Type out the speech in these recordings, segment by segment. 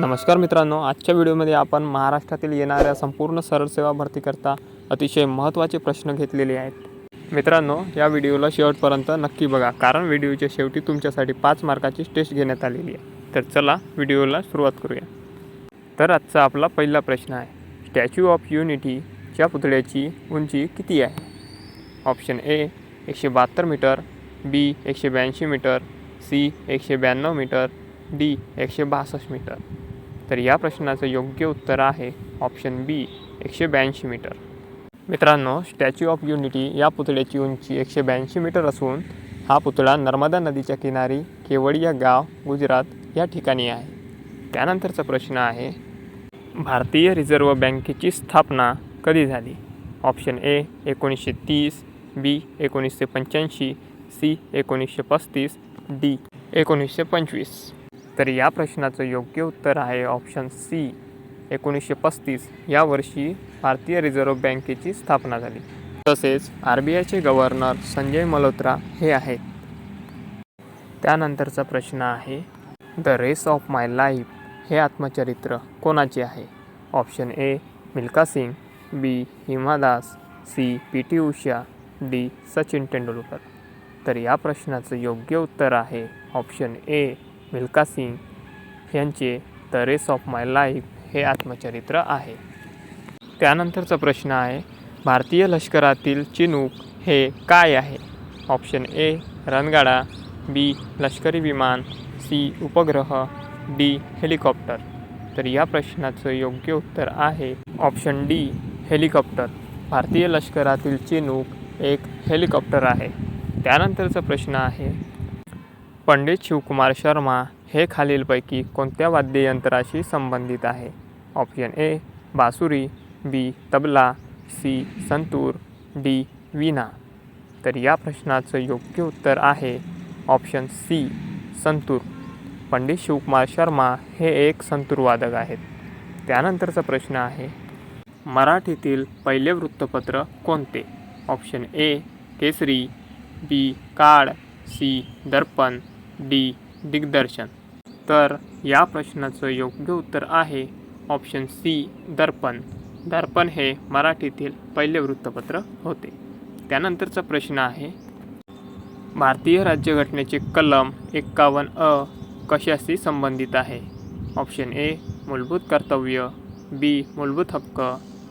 नमस्कार मित्रांनो, आजच्या व्हिडिओमध्ये आपण महाराष्ट्रातील येणाऱ्या संपूर्ण सरळ सेवा भरतीकरता अतिशय महत्त्वाचे प्रश्न घेतलेले आहेत। मित्रांनो, या व्हिडिओला शेवटपर्यंत नक्की बघा, कारण व्हिडिओच्या शेवटी तुमच्यासाठी 5 मार्काची टेस्ट घेण्यात आलेली आहे। तर चला व्हिडिओला सुरुवात करूया। तर आजचा आपला पहिला प्रश्न आहे, स्टॅच्यू ऑफ युनिटीच्या पुतळ्याची उंची किती आहे? Option A 172 meter, B 182 meter, C 192 meter, D 162 meter. तर या प्रश्नाचं योग्य उत्तर आहे ऑप्शन बी 182 मीटर। मित्रांनो, स्टॅच्यू ऑफ युनिटी या पुतळ्याची उंची 182 मीटर असून हा पुतळा नर्मदा नदीच्या किनारी केवडिया गाव, गुजरात या ठिकाणी आहे। त्यानंतरचा प्रश्न आहे, भारतीय रिझर्व्ह बँकेची स्थापना कधी झाली? Option A 1930, B 1985, C 1935, D 1925। तर या प्रश्नाचं योग्य उत्तर आहे ऑप्शन सी 1935 या वर्षी भारतीय रिझर्व्ह बँकेची स्थापना झाली। तसेच RBIचे गव्हर्नर संजय मल्होत्रा हे आहेत। त्यानंतरचा प्रश्न आहे, The Race of My Life हे आत्मचरित्र कोणाचे आहे? Option A Milkha Singh, B Hima Das, C PT Usha, D Sachin Tendulkar. तर या प्रश्नाचं योग्य उत्तर आहे ऑप्शन ए मिल्खा सिंग यांचे The Race of My Life हे आत्मचरित्र आहे। त्यानंतरचा प्रश्न आहे, भारतीय लष्करातील चिनूक हे काय आहे? ऑप्शन ए रणगाडा, बी लष्करी विमान, सी उपग्रह, डी हेलिकॉप्टर। तर या प्रश्नाचं योग्य उत्तर आहे ऑप्शन डी हेलिकॉप्टर। भारतीय लष्करातील चिनूक एक हेलिकॉप्टर आहे। त्यानंतरचा प्रश्न आहे, पंडित शिवकुमार शर्मा हे खालीलपैकी कोणत्या वाद्ययंत्राशी संबंधित आहे? ऑप्शन ए बासुरी, बी तबला, सी संतूर, डी वीणा। तर या प्रश्नाचं योग्य उत्तर आहे ऑप्शन सी संतूर। पंडित शिवकुमार शर्मा हे एक संतूरवादक आहेत। त्यानंतरचा प्रश्न आहे, मराठीतील पहिले वृत्तपत्र कोणते? ऑप्शन ए केसरी, बी काळ, सी दर्पण, डी दिग्दर्शन। तर या प्रश्नाचं योग्य उत्तर आहे ऑप्शन सी दर्पण। दर्पण हे मराठीतील पहिले वृत्तपत्र होते। त्यानंतरचा प्रश्न आहे, भारतीय राज्यघटनेचे कलम 51 कशाशी संबंधित आहे? ऑप्शन ए मूलभूत कर्तव्य, बी मूलभूत हक्क,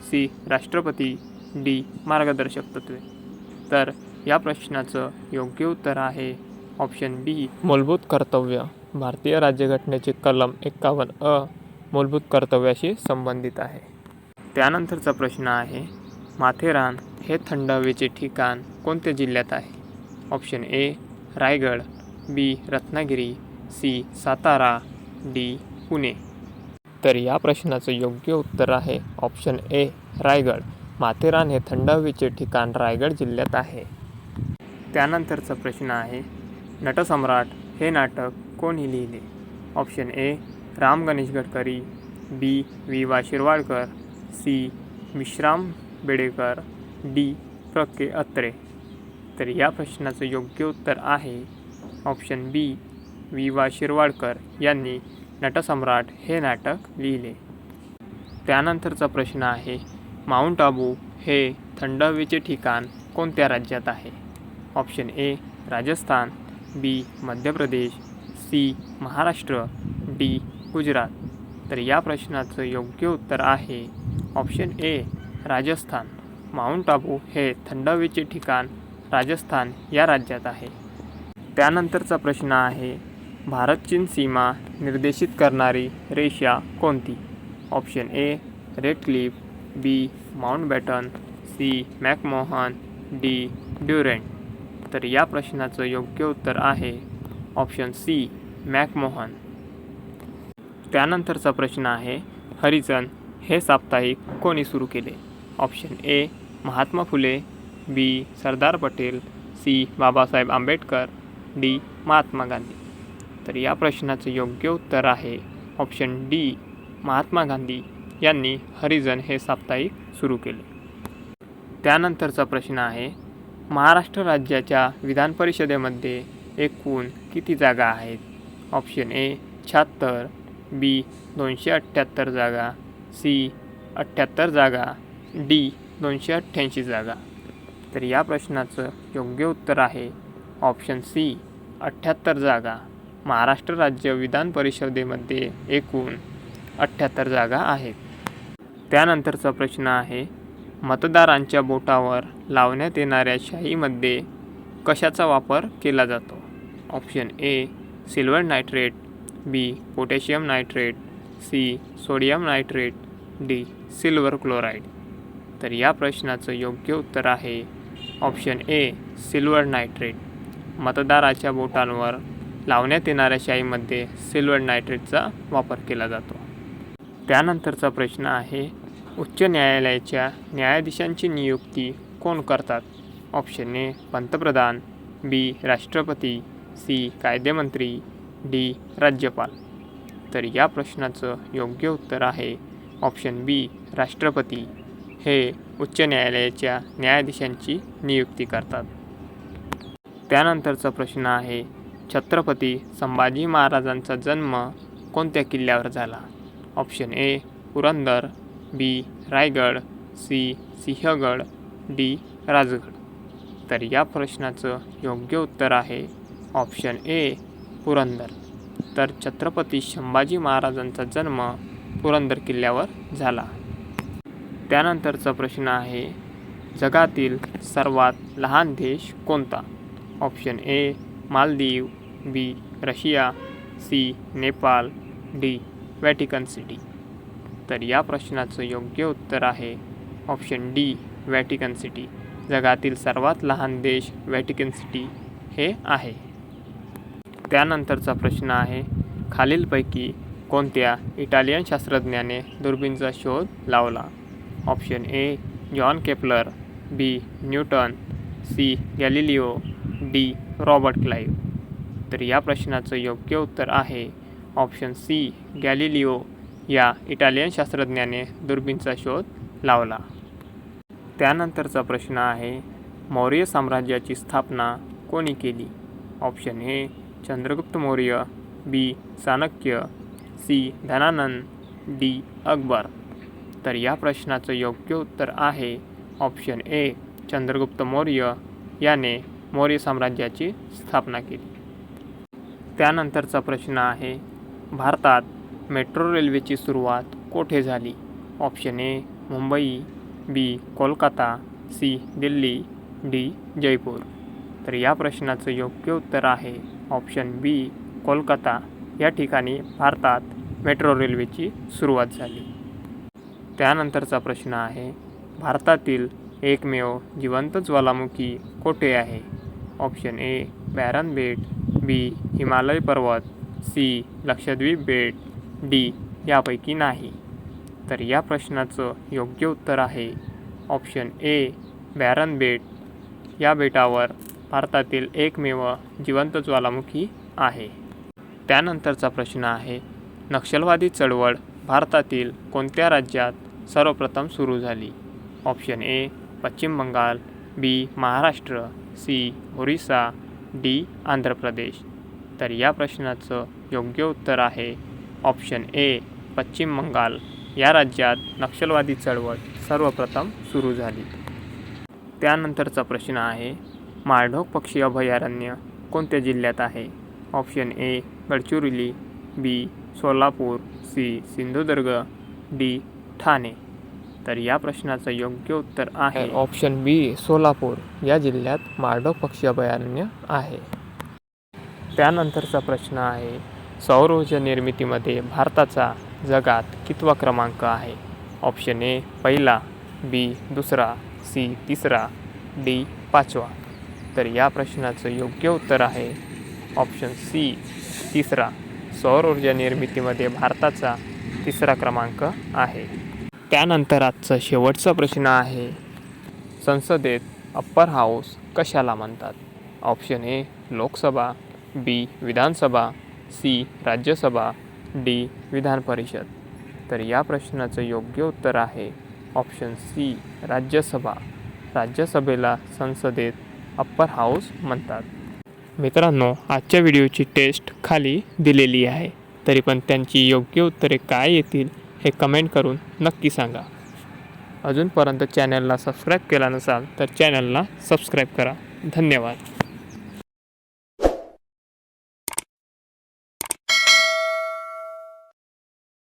सी राष्ट्रपती, डी मार्गदर्शक तत्त्वे। तर या प्रश्नाचं योग्य उत्तर आहे ऑप्शन बी मूलभूत कर्तव्य। भारतीय राज्यघटनेचे कलम 51 मूलभूत कर्तव्याशी संबंधित आहे। त्यानंतरचा प्रश्न आहे, माथेरान हे थंड हवेचे ठिकाण कोणत्या जिल्ह्यात आहे? Option A Raigad, B Ratnagiri, C Satara, D Pune. तर या प्रश्नाचं योग्य उत्तर आहे ऑप्शन ए रायगड। माथेरान हे थंड हवेचे ठिकाण रायगड जिल्ह्यात आहे। त्यानंतरचा प्रश्न आहे, नटसम्राट हे नाटक कोणी लिहिले? Option A Ram Ganesh Gadkari, B WA Shirwadkar, C Vishram Bedekar, D K Atre. तर या प्रश्नाचं योग्य उत्तर आहे ऑप्शन बी WA शिरवाडकर यांनी नटसम्राट हे नाटक लिहिले। त्यानंतरचा प्रश्न आहे, माउंट आबू हे थंड हवेचे ठिकाण कोणत्या राज्यात आहे? ऑप्शन ए राजस्थान, बी मध्य प्रदेश, सी महाराष्ट्र, डी गुजरात। तर या प्रश्नाचं योग्य उत्तर आहे ऑप्शन ए राजस्थान। माउंट आबू हे थंड हवेचे ठिकाण राजस्थान या राज्यात आहे। त्यानंतरचा प्रश्न आहे, भारत चीन सीमा निर्देशित करणारी रेषा कोणती? Option A Radcliffe, B Mountbatten, C McMahon, D Durand. तर या प्रश्नाचं योग्य उत्तर आहे ऑप्शन सी मॅकमोहन। त्यानंतरचा प्रश्न आहे, हरिजन हे साप्ताहिक कोणी सुरू केले? Option A Mahatma Phule, B Sardar Patel, C Babasaheb Ambedkar, D Mahatma Gandhi. तर या प्रश्नाचं योग्य उत्तर आहे ऑप्शन डी महात्मा गांधी यांनी हरिजन हे साप्ताहिक सुरू केले। त्यानंतरचा प्रश्न आहे, महाराष्ट्र राज्याच्या विधान परिषदेमध्ये एकूण किती जागा आहेत? ऑप्शन ए 76, बी 278 जागा, सी 78 जागा, डी 288 जागा. तर या प्रश्नाचं योग्य उत्तर आहे ऑप्शन सी 78 जागा. महाराष्ट्र राज्य विधान परिषदेमध्ये एकूण 78 जागा आहेत. त्यानंतरचा प्रश्न आहे, मतदारांच्या बोटावर लावण्यात येणाऱ्या शाईमध्ये कशाचा वापर केला जातो? Option A silver nitrate, B potassium nitrate, C sodium nitrate, D silver chloride. तर या प्रश्नाचं योग्य उत्तर आहे ऑप्शन ए सिल्वर नायट्रेट. मतदाराच्या बोटांवर लावण्यात येणाऱ्या शाईमध्ये सिल्वर नायट्रेटचा वापर केला जातो. त्यानंतरचा प्रश्न आहे, उच्च न्यायालयाच्या न्यायाधीशांची नियुक्ती कोण करतात? ऑप्शन ए पंतप्रधान, बी राष्ट्रपती, सी कायदेमंत्री, डी राज्यपाल. तर या प्रश्नाचं योग्य उत्तर आहे ऑप्शन बी राष्ट्रपती हे उच्च न्यायालयाच्या न्यायाधीशांची नियुक्ती करतात. त्यानंतरचा प्रश्न आहे, छत्रपती संभाजी महाराजांचा जन्म कोणत्या किल्ल्यावर झाला? Option A Purandar, B Raigad, C Sinhagad, D Rajgad. तर या प्रश्नाचं योग्य उत्तर आहे ऑप्शन ए पुरंदर. तर छत्रपती संभाजी महाराजांचा जन्म पुरंदर किल्ल्यावर झाला. त्यानंतरचा प्रश्न आहे, जगातील सर्वात लहान देश कोणता? Option A Maldives, B Russia, C Nepal, D Vatican City. तर या प्रश्नाचं योग्य उत्तर आहे ऑप्शन डी व्हॅटिकन सिटी. जगातील सर्वात लहान देश व्हॅटिकन सिटी हे आहे. त्यानंतरचा प्रश्न आहे, खालीलपैकी कोणत्या इटालियन शास्त्रज्ञाने दुर्बिणीचा शोध लावला? Option A John Kepler, B Newton, C Galileo, D Robert Clive. तर या प्रश्नाचं योग्य उत्तर आहे ऑप्शन सी गॅलिलिओ या इटालियन शास्त्रज्ञाने दुर्बिणीचा शोध लावला. त्यानंतरचा प्रश्न आहे, मौर्य साम्राज्याची स्थापना कोणी केली? Option A Chandragupta Maurya, B Chanakya, C Dhanananda, D Akbar. तर या प्रश्नाचं योग्य उत्तर आहे ऑप्शन ए चंद्रगुप्त मौर्य याने मौर्य साम्राज्याची स्थापना केली. त्यानंतरचा प्रश्न आहे, भारतात मेट्रो रेल्वेची सुरुवात कोठे झाली? Option A Mumbai, B Kolkata, C Delhi, D Jaipur. तर या प्रश्नाचं योग्य उत्तर आहे ऑप्शन बी कोलकाता या ठिकाणी भारतात मेट्रो रेल्वेची सुरुवात झाली. त्यानंतरचा प्रश्न आहे, भारतातील एकमेव जिवंत ज्वालामुखी कोठे आहे? ऑप्शन ए बॅरन बेट, बी हिमालय पर्वत, सी लक्षद्वीप बेट, डी यापैकी नाही. तर या प्रश्नाचं योग्य उत्तर आहे ऑप्शन ए बॅरन बेट. या बेटावर भारतातील एकमेव जिवंत ज्वालामुखी आहे. त्यानंतरचा प्रश्न आहे, नक्षलवादी चळवळ भारतातील कोणत्या राज्यात सर्वप्रथम सुरू झाली? ऑप्शन ए पश्चिम बंगाल, बी महाराष्ट्र, सी ओरिसा, डी आंध्र प्रदेश. तर या प्रश्नाचं योग्य उत्तर आहे ऑप्शन ए पश्चिम बंगाल या राज्यात नक्षलवादी चळवळ सर्वप्रथम सुरू झाली. त्यानंतरचा प्रश्न आहे, माळढोक पक्षी अभयारण्य कोणत्या जिल्ह्यात आहे? Option A Gadchiroli, B Solapur, C Sindhudurg, D Thane. तर या प्रश्नाचं योग्य उत्तर आहे ऑप्शन बी सोलापूर या जिल्ह्यात माळढोक पक्षी अभयारण्य आहे. त्यानंतरचा प्रश्न आहे, सौर ऊर्जा निर्मितीमध्ये भारताचा जगात कितवा क्रमांक आहे? ऑप्शन ए पहिला, बी दुसरा, सी तिसरा, डी पाचवा. तर या प्रश्नाचं योग्य उत्तर आहे ऑप्शन सी तिसरा. सौर ऊर्जा निर्मितीमध्ये भारताचा तिसरा क्रमांक आहे. त्यानंतर आजचा शेवटचा प्रश्न आहे, संसदेत अप्पर हाऊस कशाला म्हणतात? Option A Lok Sabha, B Vidhan Sabha, C Rajya Sabha, D Vidhan Parishad. तर या प्रश्नाचं योग्य उत्तर आहे ऑप्शन सी राज्यसभा. राज्यसभेला संसदेत अप्पर हाऊस म्हणतात. मित्रांनो, आजच्या व्हिडिओची टेस्ट खाली दिलेली आहे. तरी पण त्यांची योग्य उत्तरे काय येतील हे कमेंट करून नक्की सांगा. अजूनपर्यंत चॅनलला सबस्क्राईब केला नसाल तर चॅनलला सबस्क्राईब करा. धन्यवाद.